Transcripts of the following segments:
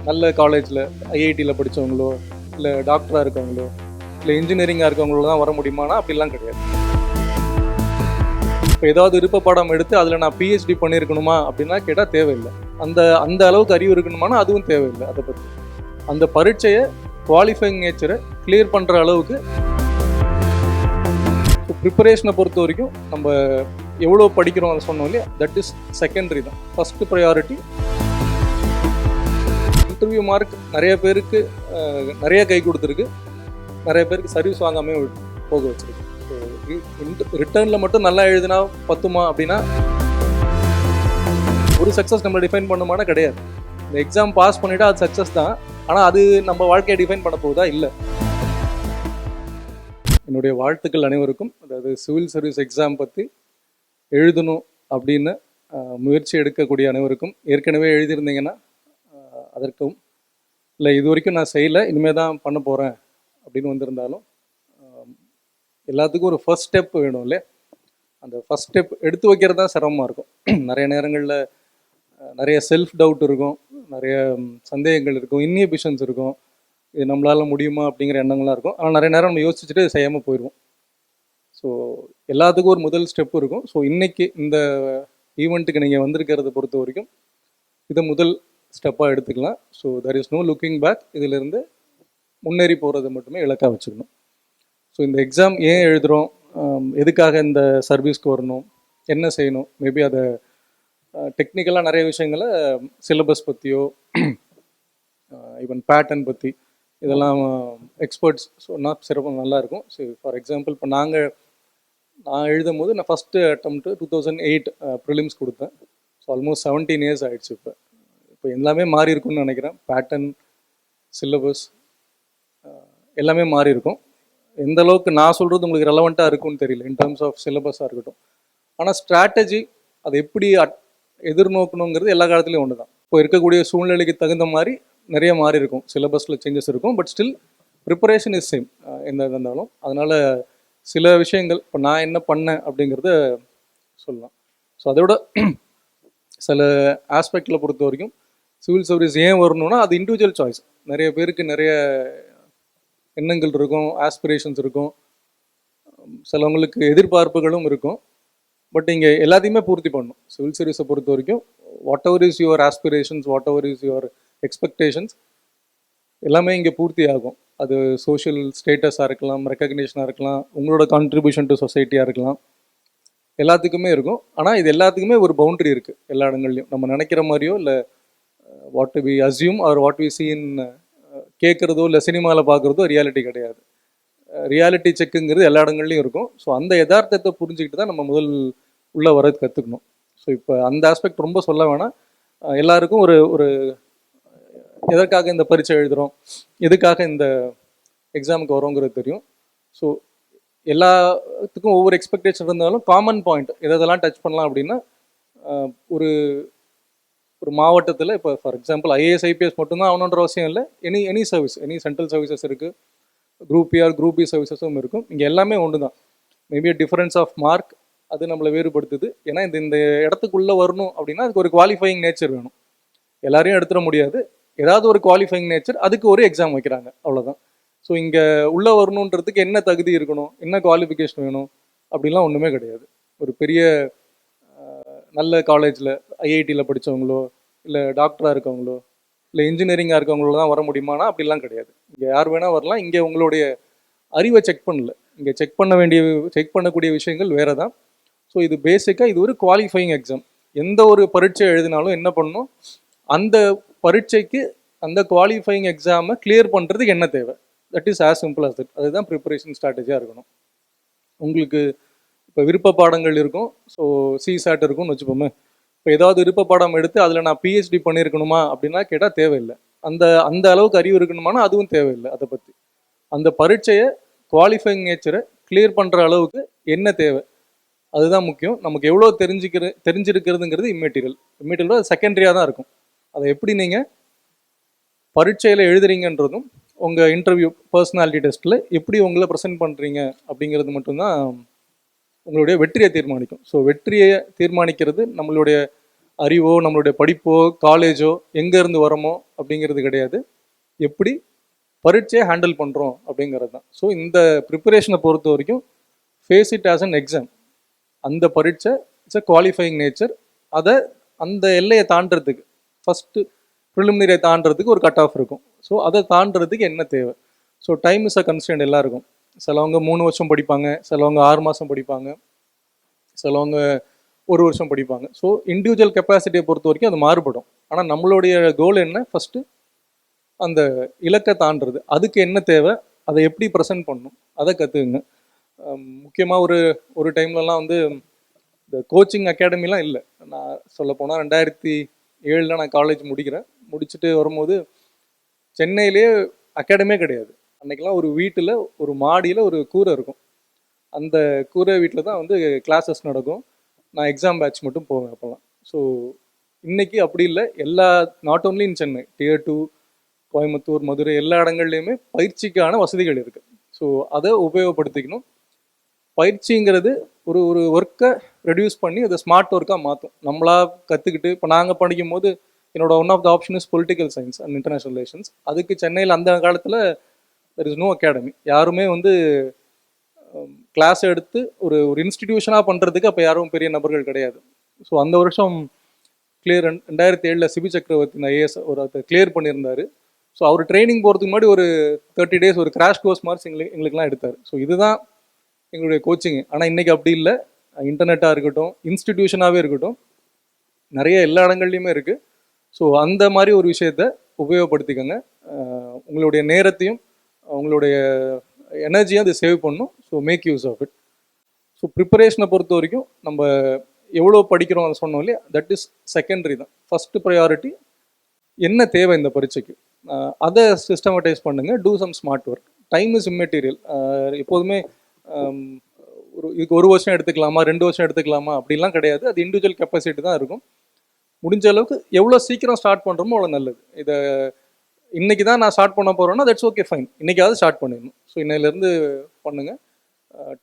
நல்ல காலேஜில் ஐஐடியில் படித்தவங்களோ இல்லை டாக்டராக இருக்கவங்களோ இல்லை இன்ஜினியரிங்காக இருக்கவங்களோ தான் வர முடியுமானா அப்படிலாம் கிடையாது. இப்போ ஏதாவது விருப்ப பாடம் எடுத்து அதில் நான் பிஹெச்டி பண்ணியிருக்கணுமா அப்படின்னா கேட்டால் தேவையில்லை. அந்த அளவுக்கு அறிவு இருக்கணுமானா அதுவும் தேவையில்லை. அதை பற்றி அந்த பரீட்சையை குவாலிஃபைங் நேச்சரை கிளியர் பண்ணுற அளவுக்கு ப்ரிப்பரேஷனை பொறுத்த வரைக்கும் நம்ம எவ்வளோ படிக்கிறோம் அதை சொன்னோம் இல்லையா, தட் இஸ் செகண்டரி தான். ஃபஸ்ட்டு ப்ரையாரிட்டி இன்டர்வியூ மார்க் நிறைய பேருக்கு நிறைய கை கொடுத்துருக்கு, நிறைய பேருக்கு சர்வீஸ் வாங்காமே போக வச்சிருக்கு. ஸோ ரிட்டர்னில் மட்டும் நல்லா எழுதினா பத்துமா அப்படின்னா ஒரு சக்ஸஸ் நம்ம டிஃபைன் பண்ணுமானா கிடையாது. இந்த எக்ஸாம் பாஸ் பண்ணிவிட்டா அது சக்ஸஸ் தான், ஆனால் அது நம்ம வாழ்க்கையை டிஃபைன் பண்ண போகுதா இல்லை. என்னுடைய வாழ்த்துக்கள் அனைவருக்கும். அதாவது சிவில் சர்வீஸ் எக்ஸாம் பற்றி எழுதணும் அப்படின்னு முயற்சி எடுக்கக்கூடிய அனைவருக்கும், ஏற்கனவே எழுதியிருந்தீங்கன்னா அதற்கும், இல்லை இது வரைக்கும் நான் செய்யலை இனிமேல் தான் பண்ண போகிறேன் அப்படின்னு வந்திருந்தாலும், எல்லாத்துக்கும் ஒரு ஃபர்ஸ்ட் ஸ்டெப் வேணும் இல்லையா. அந்த ஃபர்ஸ்ட் ஸ்டெப் எடுத்து வைக்கிறது தான் சிரமமாக இருக்கும். நிறைய நேரங்களில் நிறைய செல்ஃப் டவுட் இருக்கும், நிறைய சந்தேகங்கள் இருக்கும், இன்ஹிபிஷன்ஸ் இருக்கும், இது நம்மளால் முடியுமா அப்படிங்கிற எண்ணங்கள்லாம் இருக்கும். ஆனால் நிறைய நேரம் நம்ம யோசிச்சுட்டு செய்யாமல் போயிடுவோம். ஸோ எல்லாத்துக்கும் ஒரு முதல் ஸ்டெப் இருக்கும். ஸோ இன்றைக்கி இந்த ஈவெண்ட்டுக்கு நீங்கள் வந்திருக்கிறத பொறுத்த வரைக்கும் இதை முதல் ஸ்டெப்பாக எடுத்துக்கலாம். So there is no looking back. இதிலிருந்து முன்னேறி போகிறத மட்டுமே இலக்காக வச்சுக்கணும். ஸோ இந்த எக்ஸாம் ஏன் எழுதுகிறோம், எதுக்காக இந்த சர்வீஸ்க்கு வரணும், என்ன செய்யணும், மேபி அதை டெக்னிக்கலாக நிறைய விஷயங்களை சிலபஸ் பற்றியோ ஈவன் பேட்டர்ன் பற்றி இதெல்லாம் எக்ஸ்பர்ட்ஸ் சொன்னால் சிறப்பாக நல்லாயிருக்கும். ஸோ ஃபார் எக்ஸாம்பிள் இப்போ நான் எழுதும் போது நான் ஃபஸ்ட்டு அட்டம்ப்ட்டு 2008 ப்ரிலிம்ஸ் கொடுத்தேன். ஸோ ஆல்மோஸ்ட் 17 இயர்ஸ் ஆகிடுச்சு. இப்போ எல்லாமே மாறி இருக்கும்னு நினைக்கிறேன். பேட்டர்ன், சிலபஸ் எல்லாமே மாறி இருக்கும். எந்த அளவுக்கு நான் சொல்கிறது உங்களுக்கு ரெலவெண்ட்டாக இருக்கும்னு தெரியல இன் டர்ம்ஸ் ஆஃப் சிலபஸாக இருக்கட்டும். ஆனால் ஸ்ட்ராட்டஜி அதை எப்படி எதிர்நோக்கணுங்கிறது எல்லா காலத்துலேயும் ஒன்று தான். இப்போ இருக்கக்கூடிய சூழ்நிலைக்கு தகுந்த மாதிரி நிறைய மாறி இருக்கும், சிலபஸில் சேஞ்சஸ் இருக்கும், but still preparation is same எந்த இருந்தாலும். அதனால் சில விஷயங்கள் இப்போ நான் என்ன பண்ணேன் அப்படிங்கிறத சொல்லலாம். ஸோ அதோட சில ஆஸ்பெக்டில் பொறுத்த வரைக்கும் சிவில் சர்வீஸ் ஏன் வரணும்னா அது இண்டிவிஜுவல் சாய்ஸ். நிறைய பேருக்கு நிறைய எண்ணங்கள் இருக்கும், ஆஸ்பிரேஷன்ஸ் இருக்கும், சிலவங்களுக்கு எதிர்பார்ப்புகளும் இருக்கும். பட் இங்கே எல்லாத்தையுமே பூர்த்தி பண்ணணும். சிவில் சர்வீஸை பொறுத்த வரைக்கும் what ever is your aspirations, what ever is your expectations எல்லாமே இங்கே பூர்த்தி ஆகும். அது சோஷியல் ஸ்டேட்டஸாக இருக்கலாம், ரெக்கக்னேஷனாக இருக்கலாம், உங்களோட கான்ட்ரிபியூஷன் டு சொசைட்டியாக இருக்கலாம், எல்லாத்துக்குமே இருக்கும். ஆனால் இது எல்லாத்துக்குமே ஒரு பவுண்ட்ரி இருக்குது எல்லா இடங்கள்லையும். நம்ம நினைக்கிற மாதிரியோ இல்லை what we assume are what we seen கேட்குறதோ இல்லை சினிமாவில் பார்க்குறதோ ரியாலிட்டி கிடையாது. ரியாலிட்டி செக்குங்கிறது எல்லா இடங்கள்லையும் இருக்கும். ஸோ அந்த யதார்த்தத்தை புரிஞ்சுக்கிட்டு தான் நம்ம முதல் உள்ளே வரது கற்றுக்கணும். ஸோ இப்போ அந்த ஆஸ்பெக்ட் ரொம்ப சொல்ல வேணாம். எல்லாருக்கும் ஒரு எதற்காக இந்த பரீட்சை எழுதுகிறோம், எதுக்காக இந்த எக்ஸாமுக்கு வரோங்கிறது தெரியும். ஸோ எல்லாத்துக்கும் ஒவ்வொரு எக்ஸ்பெக்டேஷன் இருந்தாலும் காமன் பாயிண்ட் எதெல்லாம் டச் பண்ணலாம் அப்படின்னா, ஒரு மாவட்டத்தில் இப்போ ஃபார் எக்ஸாம்பிள் ஐஏஎஸ் ஐபிஎஸ் மட்டும்தான் ஆகணுன்ற அவசியம் இல்லை. Any service, any central services இருக்குது, குரூப் ஏஆர் குரூப் பி சர்வீசஸும் இருக்கும். இங்கே எல்லாமே ஒன்று தான். மேபி டிஃபரன்ஸ் ஆஃப் மார்க் அது நம்மளை வேறுபடுத்துது. ஏன்னா இந்த இடத்துக்குள்ளே வரணும் அப்படின்னா அதுக்கு ஒரு குவாலிஃபையிங் நேச்சர் வேணும். எல்லாரையும் எடுத்துட முடியாது. ஏதாவது ஒரு குவாலிஃபையிங் நேச்சர், அதுக்கு ஒரு எக்ஸாம் வைக்கிறாங்க, அவ்வளோதான். ஸோ இங்கே உள்ளே வரணுன்றதுக்கு என்ன தகுதி இருக்கணும், என்ன குவாலிஃபிகேஷன் வேணும் அப்படின்லாம் ஒன்றுமே கிடையாது. ஒரு பெரிய நல்ல காலேஜில் ஐஐடியில் படித்தவங்களோ இல்லை டாக்டராக இருக்கவங்களோ இல்லை இன்ஜினியரிங்காக இருக்கவங்களோ தான் வர முடியுமானா அப்படிலாம் கிடையாது. இங்கே யார் வேணால் வரலாம். இங்கே உங்களுடைய அறிவை செக் பண்ணல, இங்கே செக் பண்ணக்கூடிய விஷயங்கள் வேறு தான். ஸோ இது பேசிக்காக இது ஒரு குவாலிஃபையிங் எக்ஸாம். எந்த ஒரு பரீட்சை எழுதினாலும் என்ன பண்ணணும், அந்த பரீட்சைக்கு அந்த குவாலிஃபையிங் எக்ஸாமை கிளியர் பண்ணுறதுக்கு என்ன தேவை, that is as simple as that. அதுதான் ப்ரிப்பரேஷன் ஸ்ட்ராட்டஜியாக இருக்கணும். உங்களுக்கு இப்போ விருப்ப பாடங்கள் இருக்கும். ஸோ சிசாட் இருக்கும்னு வச்சுப்போமே. இப்போ ஏதாவது விருப்ப பாடம் எடுத்து அதில் நான் பிஹெச்டி பண்ணியிருக்கணுமா அப்படின்னா கேட்டால் தேவையில்லை. அந்த அளவுக்கு அறிவு இருக்கணுமானா அதுவும் தேவையில்லை. அதை பற்றி அந்த பரீட்சையை குவாலிஃபைங் நேச்சரை கிளியர் பண்ணுற அளவுக்கு என்ன தேவை அதுதான் முக்கியம். நமக்கு எவ்வளோ தெரிஞ்சிருக்கிறதுங்கிறது இம்மெட்டீரியல் அது செகண்டரியாக தான் இருக்கும். அதை எப்படி நீங்கள் பரீட்சையில் எழுதுறீங்கன்றதும் உங்கள் இன்டர்வியூ பர்சனாலிட்டி டெஸ்ட்டில் எப்படி உங்களை ப்ரெசென்ட் பண்ணுறீங்க அப்படிங்கிறது மட்டும்தான் உங்களுடைய வெற்றியை தீர்மானிக்கும். ஸோ வெற்றியை தீர்மானிக்கிறது நம்மளுடைய அறிவோ நம்மளுடைய படிப்போ காலேஜோ எங்கேருந்து வரோமோ அப்படிங்கிறது கிடையாது, எப்படி பரீட்சையை ஹேண்டில் பண்ணுறோம் அப்படிங்கிறது தான். ஸோ இந்த ப்ரிப்பரேஷனை பொறுத்த வரைக்கும் face it as an exam. அந்த பரீட்சை இட்ஸ் அ குவாலிஃபைங் நேச்சர். அதை அந்த எல்லையை தாண்டறதுக்கு ஃபஸ்ட்டு ப்ரிலிமினரியை தாண்டறதுக்கு ஒரு கட் ஆஃப் இருக்கும். ஸோ அதை தாண்டறதுக்கு என்ன தேவை? So time is a constant எல்லாருக்கும். சிலவங்க 3 வருஷம் படிப்பாங்க, சிலவங்க 6 மாதம் படிப்பாங்க, சிலவங்க 1 வருஷம் படிப்பாங்க. ஸோ இண்டிவிஜுவல் கெப்பாசிட்டியை பொறுத்த வரைக்கும் அது மாறுபடும். ஆனால் நம்மளுடைய கோல் என்ன? ஃபஸ்ட்டு அந்த இலக்கை தாண்டுறது. அதுக்கு என்ன தேவை, அதை எப்படி ப்ரெசென்ட் பண்ணணும், அதை கற்றுக்குங்க. முக்கியமாக ஒரு டைம்லலாம் வந்து இந்த கோச்சிங் அகாடமிலாம் இல்லை. நான் சொல்லப்போனால் 2007 நான் காலேஜ் முடிச்சுட்டு வரும்போது சென்னையிலேயே அகாடமியே கிடையாது. அன்றைக்கெலாம் ஒரு வீட்டில் ஒரு மாடியில் ஒரு கூரை இருக்கும். அந்த கூரை வீட்டில் தான் வந்து கிளாஸஸ் நடக்கும். நான் எக்ஸாம் பேட்ச் மட்டும் போவேன் அப்போல்லாம். ஸோ இன்றைக்கி அப்படி இல்லை. Not only in Chennai, Tier 2, Coimbatore, Madurai எல்லா இடங்கள்லையுமே பயிற்சிக்கான வசதிகள் இருக்குது. ஸோ அதை உபயோகப்படுத்திக்கணும். பயிற்சிங்கிறது ஒரு ஒர்க்கை ரெடியூஸ் பண்ணி அதை ஸ்மார்ட் ஒர்க்காக மாற்றும். நம்மளா கற்றுக்கிட்டு இப்போ நாங்கள் படிக்கும் போது என்னோட one of the option is political science and international relations. அதுக்கு சென்னையில் அந்த காலத்தில் தெர் இஸ் நோ அகாடமி. யாருமே வந்து கிளாஸ் எடுத்து ஒரு இன்ஸ்டிடியூஷனாக பண்ணுறதுக்கு அப்போ யாரும் பெரிய நபர்கள் கிடையாது. ஸோ அந்த வருஷம் கிளியர் 2007 சிபி சக்கரவர்த்தி ஐஏஎஸ் ஒரு கிளியர் பண்ணியிருந்தார். ஸோ அவர் ட்ரைனிங் போகிறதுக்கு முன்னாடி ஒரு 30 days ஒரு கிராஷ் கோர்ஸ் மாதிரி எங்களுக்குலாம் எடுத்தார். ஸோ இதுதான் எங்களுடைய கோச்சிங்கு. ஆனால் இன்றைக்கி அப்படி இல்லை. இன்டர்நெட்டாக இருக்கட்டும், இன்ஸ்டிடியூஷனாகவே இருக்கட்டும், நிறைய எல்லா இடங்கள்லையுமே இருக்குது. ஸோ அந்த மாதிரி ஒரு விஷயத்தை உபயோகப்படுத்திக்கோங்க. உங்களுடைய நேரத்தையும் உங்களுடைய எனர்ஜியும் அதை சேவ் பண்ணும். So make use of it. So ப்ரிப்பரேஷனை பொறுத்த வரைக்கும் நம்ம எவ்வளோ படிக்கிறோம் அதை சொன்னோம் இல்லையா, தட் இஸ் செகண்டரி தான். ஃபஸ்ட்டு ப்ரையாரிட்டி என்ன தேவை இந்த பரீட்சைக்கு, அதை சிஸ்டமடைஸ் பண்ணுங்கள். Do some smart work. Time is immaterial. எப்போதுமே இதுக்கு 1 வருஷம் எடுத்துக்கலாமா, 2 வருஷம் எடுத்துக்கலாமா அப்படிலாம் கிடையாது. அது இண்டிவிஜுவல் கெப்பாசிட்டி தான் இருக்கும். முடிஞ்ச அளவுக்கு எவ்வளோ சீக்கிரம் ஸ்டார்ட் பண்ணுறோமோ அவ்வளோ நல்லது. இதை இன்றைக்கி தான் நான் ஸ்டார்ட் பண்ண போகிறேன்னா தட்ஸ் ஓகே, ஃபைன். இன்றைக்காவது ஸ்டார்ட் பண்ணிடணும். ஸோ இன்னையிலேருந்து பண்ணுங்கள்.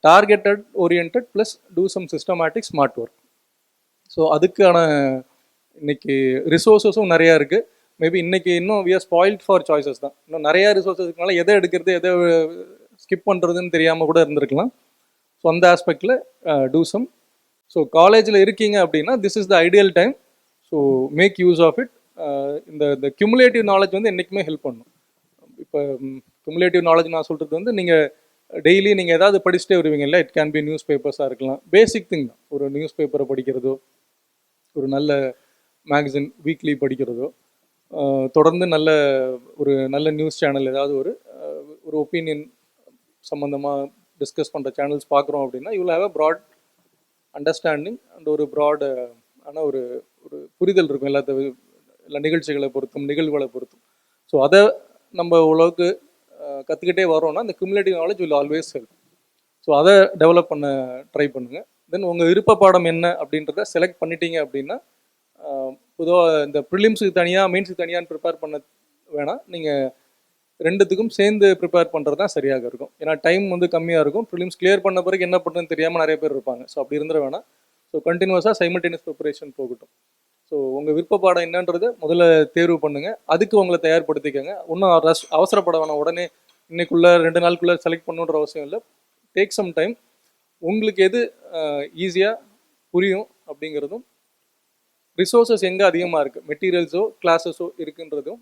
Targeted oriented plus to some systematic smart work. So அதுக்கான இன்னைக்கு ரிசோர்ஸஸும் நிறையா இருக்குது. மேபி இன்றைக்கி இன்னும் we are spoilt for choices தான். இன்னும் நிறையா ரிசோர்ஸஸ்னால எதை எடுக்கிறது எதை ஸ்கிப் பண்ணுறதுன்னு தெரியாமல் கூட இருந்திருக்கலாம். ஸோ அந்த ஆஸ்பெக்டில் டூ சம். ஸோ காலேஜில் இருக்கீங்க அப்படின்னா this is the ideal time. So make use of it. இந்த கியூமுலேட்டிவ் நாலேஜ் வந்து என்றைக்குமே ஹெல்ப் பண்ணும். இப்போ கியூமுலேட்டிவ் நாலேஜ் நான் சொல்கிறது வந்து நீங்கள் டெய்லி நீங்கள் ஏதாவது படிச்சுட்டே வருவீங்க இல்லை, இட் கேன் பி நியூஸ் பேப்பர்ஸாக இருக்கலாம். பேசிக் திங் தான். ஒரு நியூஸ் பேப்பரை படிக்கிறதோ, ஒரு நல்ல மேகசின் வீக்லி படிக்கிறதோ, தொடர்ந்து நல்ல நியூஸ் சேனல் ஏதாவது ஒரு ஒப்பீனியன் சம்மந்தமாக டிஸ்கஸ் பண்ணுற சேனல்ஸ் பார்க்குறோம் அப்படின்னா you will have a broad understanding and ஒரு ப்ராட் ஆனால் ஒரு புரிதல் இருக்கும் எல்லா நிகழ்ச்சிகளை பொறுத்தும் நிகழ்வுகளை பொறுத்தும். ஸோ அதை நம்ம ஓரளவுக்கு கற்றுக்கிட்டே வரோம்னா இந்த cumulative knowledge will always help. So அதை டெவலப் பண்ண ட்ரை பண்ணுங்கள். தென் உங்கள் விருப்ப பாடம் என்ன அப்படின்றத செலக்ட் பண்ணிட்டீங்க அப்படின்னா பொதுவாக இந்த ப்ரிலிம்ஸுக்கு தனியாக மெயின்ஸுக்கு தனியான்னு ப்ரிப்பேர் பண்ண வேணாம். நீங்கள் ரெண்டுத்துக்கும் சேர்ந்து ப்ரிப்பேர் பண்ணுறது தான் சரியாக இருக்கும். ஏன்னா டைம் வந்து கம்மியாக இருக்கும். ப்ரிலிம்ஸ் கிளியர் பண்ண பிறகு என்ன பண்ணுறதுன்னு தெரியாமல் நிறைய பேர் இருப்பாங்க. ஸோ அப்படி இருந்துட வேணாம். ஸோ கண்டினியூஸாக சைமல்டேனியஸ் ப்ரிப்பரேஷன் போகட்டும். ஸோ உங்கள் விருப்ப பாடம் என்னன்றதை முதல்ல தேர்வு பண்ணுங்கள். அதுக்கு உங்களை தயார்படுத்திக்கங்க. இன்னும் அவசரப்பட வேணாம். உடனே இன்னைக்குள்ளே 2 நாளுக்குள்ளே செலக்ட் பண்ணணுன்ற அவசியம் இல்லை. Take some time. உங்களுக்கு எது ஈஸியாக புரியும் அப்படிங்கிறதும், ரிசோர்ஸஸ் எங்கே அதிகமாக இருக்குது, மெட்டீரியல்ஸோ கிளாஸஸோ இருக்குன்றதும்,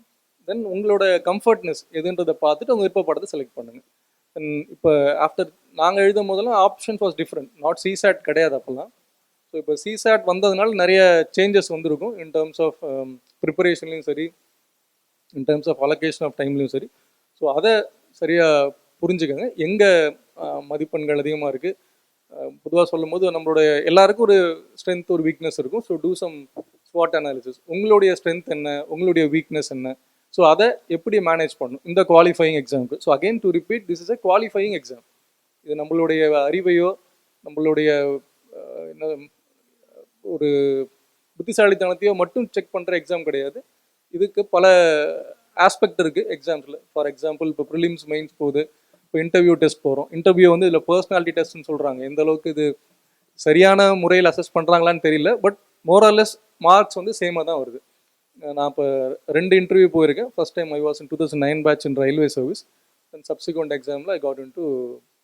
தென் உங்களோட கம்ஃபர்ட்னஸ் எதுன்றதை பார்த்துட்டு உங்கள் விருப்ப பாடத்தை செலக்ட் பண்ணுங்கள். தென் இப்போ ஆஃப்டர் நாங்கள் எழுதும் போதெல்லாம் option was different. Not CSAT கிடையாது அப்போல்லாம். ஸோ இப்போ சிசாட் வந்ததுனால நிறைய சேஞ்சஸ் வந்திருக்கும் இன் டேர்ம்ஸ் ஆஃப் ப்ரிப்பரேஷன்லையும் சரி, in terms of allocation of டைம்லையும் சரி. ஸோ அதை சரியாக புரிஞ்சுக்கோங்க. எங்கே மதிப்பெண்கள் அதிகமாக இருக்குது, பொதுவாக சொல்லும் போது நம்மளுடைய எல்லாருக்கும் ஒரு ஸ்ட்ரென்த் ஒரு வீக்னஸ் இருக்கும். ஸோ டூ சம் ஸ்வாட் அனாலிசிஸ். உங்களுடைய ஸ்ட்ரென்த் என்ன, உங்களுடைய வீக்னஸ் என்ன, ஸோ அதை எப்படி மேனேஜ் பண்ணணும் இந்த குவாலிஃபையிங் எக்ஸாமுக்கு. So again to repeat, this is a qualifying exam. இது நம்மளுடைய அறிவையோ நம்மளுடைய என்ன ஒரு புத்திசாலித்தனத்தையோ மட்டும் செக் பண்ணுற எக்ஸாம் கிடையாது. இதுக்கு பல ஆஸ்பெக்ட் இருக்குது எக்ஸாம்ஸில். ஃபார் எக்ஸாம்பிள் இப்போ ப்ரிலிம்ஸ் மெயின்ஸ் போகுது, இப்போ இன்டர்வியூ டெஸ்ட் போகிறோம். இன்டர்வியூ இதில் பர்சனாலிட்டி டெஸ்ட்னு சொல்கிறாங்க. எந்த அளவுக்கு இது சரியான முறையில் அசஸ் பண்ணுறாங்களான்னு தெரியல. பட் மோரலெஸ் மார்க்ஸ் வந்து சேமாக தான் வருது. நான் இப்போ 2 இன்டர்வியூ போயிருக்கேன். First time I was in 2009 batch in railway service and subsequent எக்ஸாமில் I got into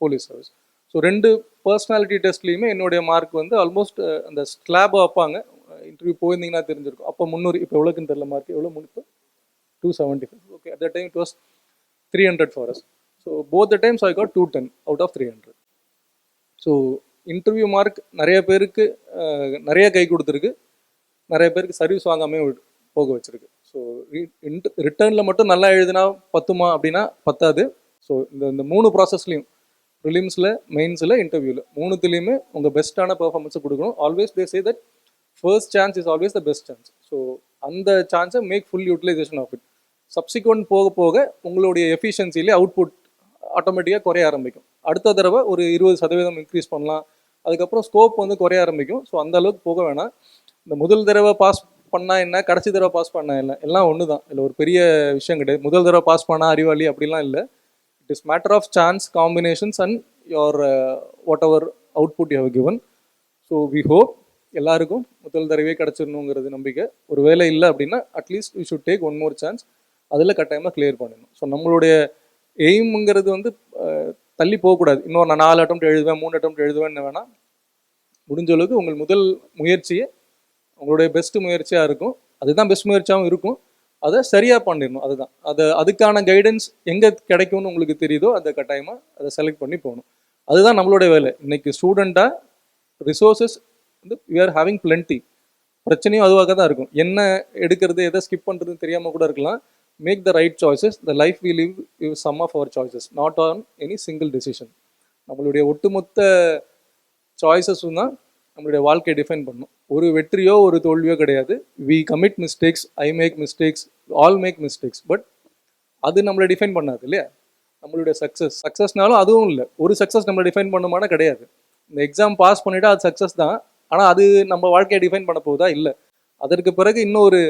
police service. So 2 personality டெஸ்ட்லேயுமே என்னுடைய மார்க் வந்து ஆல்மோஸ்ட் அந்த ஸ்லாப் வைப்பாங்க. இன்டர்வியூ போயிருந்தீங்கன்னா தெரிஞ்சிருக்கும். அப்போ 300, இப்போ எவ்வளோக்குன்னு தெரியல மார்க், எவ்வளோ இப்போ 275. Okay, at the time it was 300 for us. So both the times I got 210 out of 300. So interview mark நிறைய பேருக்கு நிறைய கை கொடுத்துருக்கு, நிறைய பேருக்கு சர்வீஸ் வாங்காமே போக வச்சிருக்கு. ஸோ ரிட்டர்னில் மட்டும் நல்லா எழுதினா பத்துமா அப்படின்னா பத்தாது. ஸோ இந்த 3 ப்ராசஸ்லையும், ப்ரிலிம்ஸில், மெயின்ஸில், இன்டர்வியூவில், 3த்துலேயுமே உங்கள் பெஸ்ட்டான பெர்ஃபார்மன்ஸை கொடுக்கணும். Always they say that first chance is always the best chance. So அந்த சான்ஸை make full utilization of it. Subsequent போக போக உங்களுடைய எஃபிஷியன்சிலே அவுட்புட் ஆட்டோமேட்டிக்காக குறைய ஆரம்பிக்கும். அடுத்த தடவை ஒரு 20% இன்க்ரீஸ் பண்ணலாம். அதுக்கப்புறம் ஸ்கோப் வந்து குறைய ஆரம்பிக்கும். ஸோ அந்த அளவுக்கு போக வேணாம். இந்த முதல் தடவை பாஸ் பண்ணால் என்ன, கடைசி தடவை பாஸ் பண்ணால் என்ன, எல்லாம் ஒன்று தான். இல்லை ஒரு பெரிய விஷயம் கிடையாது. முதல் தடவை பாஸ் பண்ணால் அறிவாளி அப்படிலாம் இல்லை. It is matter of chance, combinations and your whatever output you have given. So we hope எல்லாருக்கும் முதல் தடவையே கிடச்சிடணுங்கிறது நம்பிக்கை. ஒரு வேலை இல்லை அப்படின்னா at least we should take one more chance. அதில் கட்டாயமாக கிளியர் பண்ணணும். ஸோ நம்மளுடைய எய்முங்கிறது வந்து தள்ளி போகக்கூடாது. இன்னொரு நான் 4 அட்டெம்ப்ட் எழுதுவேன், 3 அட்டெம்ப்ட் எழுதுவேன்னு வேணாம். முடிஞ்ச அளவுக்கு உங்கள் முதல் முயற்சியை உங்களுடைய பெஸ்ட் முயற்சியாக இருக்கும். அதுதான் பெஸ்ட் முயற்சியாகவும் இருக்கும். அதை சரியாக பண்ணிடணும். அதுதான் அதுக்கான கைடன்ஸ் எங்கே கிடைக்கும்னு உங்களுக்கு தெரியுதோ அந்த கட்டாயமாக அதை செலக்ட் பண்ணி போகணும். அதுதான் நம்மளுடைய வேலை. இன்னைக்கு ஸ்டூடெண்ட்டாக ரிசோர்ஸஸ் வந்து வி ஆர் ஹேவிங் பிளென்டி. பிரச்சனையும் அதுவாக தான் இருக்கும். என்ன எடுக்கிறது, எதை ஸ்கிப் பண்ணுறதுன்னு தெரியாமல் கூட இருக்கலாம். Make the right choices. The life we live is sum of our choices, not on any single decision. நம்மளுடைய ஒட்டுமொத்த சாய்ஸஸும் தான் நம்மளுடைய வாழ்க்கையை டிஃபைன் பண்ணும். ஒரு வெற்றியோ ஒரு தோல்வியோ கிடையாது. We commit mistakes, I make mistakes, all make mistakes. But அது நம்மளை டிஃபைன் பண்ணாது இல்லையா? நம்மளுடைய சக்ஸஸ்னாலும் அதுவும் இல்லை. ஒரு சக்ஸஸ் நம்மளை டிஃபைன் பண்ணுமானா கிடையாது. இந்த எக்ஸாம் பாஸ் பண்ணிவிட்டா அது சக்ஸஸ் தான். ஆனால் அது நம்ம வாழ்க்கையை டிஃபைன் பண்ண போகுதா? இல்லை. அதற்கு பிறகு இன்னொரு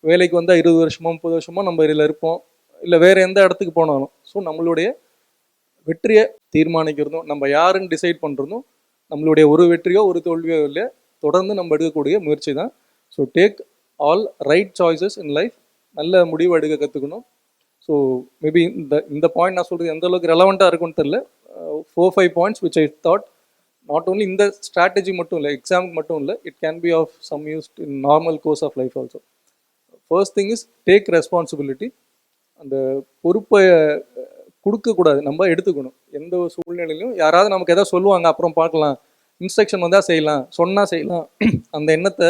வேலைக்கு வந்தால் 20 வருஷமோ 30 வருஷமோ நம்ம இதில் இருப்போம், இல்லை வேறு எந்த இடத்துக்கு போனாலும். ஸோ நம்மளுடைய வெற்றியை தீர்மானிக்கிறதும், நம்ம யாருன்னு டிசைட் பண்ணுறதும் நம்மளுடைய ஒரு வெற்றியோ ஒரு தோல்வியோ இல்லை, தொடர்ந்து நம்ம எடுக்கக்கூடிய முயற்சி தான். So take all right choices in life. நல்ல முடிவு எடுக்க கற்றுக்கணும். ஸோ மேபி இந்த பாயிண்ட் நான் சொல்கிறது எந்த அளவுக்கு ரெலவெண்ட்டாக இருக்குன்னு தெரியல. 4-5 points which I thought not only இந்த ஸ்ட்ராட்டஜி மட்டும் இல்லை, எக்ஸாமுக்கு மட்டும் இல்லை, it can be of some use in normal course of life also. First thing is take responsibility. அந்த பொறுப்பை கொடுக்கக்கூடாது, நம்ம எடுத்துக்கணும். எந்த ஒரு சூழ்நிலையிலும் யாராவது நமக்கு எதாவது சொல்லுவாங்க, அப்புறம் பார்க்கலாம், இன்ஸ்ட்ரக்ஷன் வந்தால் செய்யலாம், சொன்னால் செய்யலாம், அந்த எண்ணத்தை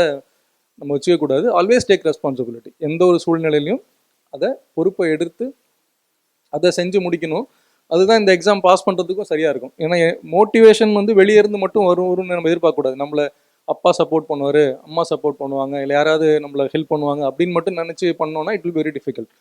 நம்ம வச்சுக்கக்கூடாது. Always take responsibility. எந்த ஒரு சூழ்நிலையிலையும் அதை பொறுப்பை எடுத்து அதை செஞ்சு முடிக்கணும். அதுதான் இந்த எக்ஸாம் பாஸ் பண்ணுறதுக்கும் சரியாக இருக்கும். ஏன்னா மோட்டிவேஷன் வந்து வெளியே இருந்து மட்டும் வரும்னு நம்ம எதிர்பார்க்கக்கூடாது. நம்மளை அப்பா சப்போர்ட் பண்ணுவார், அம்மா சப்போர்ட் பண்ணுவாங்க, இல்லை யாராவது நம்மளை ஹெல்ப் பண்ணுவாங்க அப்படின்னு மட்டும் நினச்சி பண்ணோன்னா இட் வில் வெரி டிஃபிகல்ட்.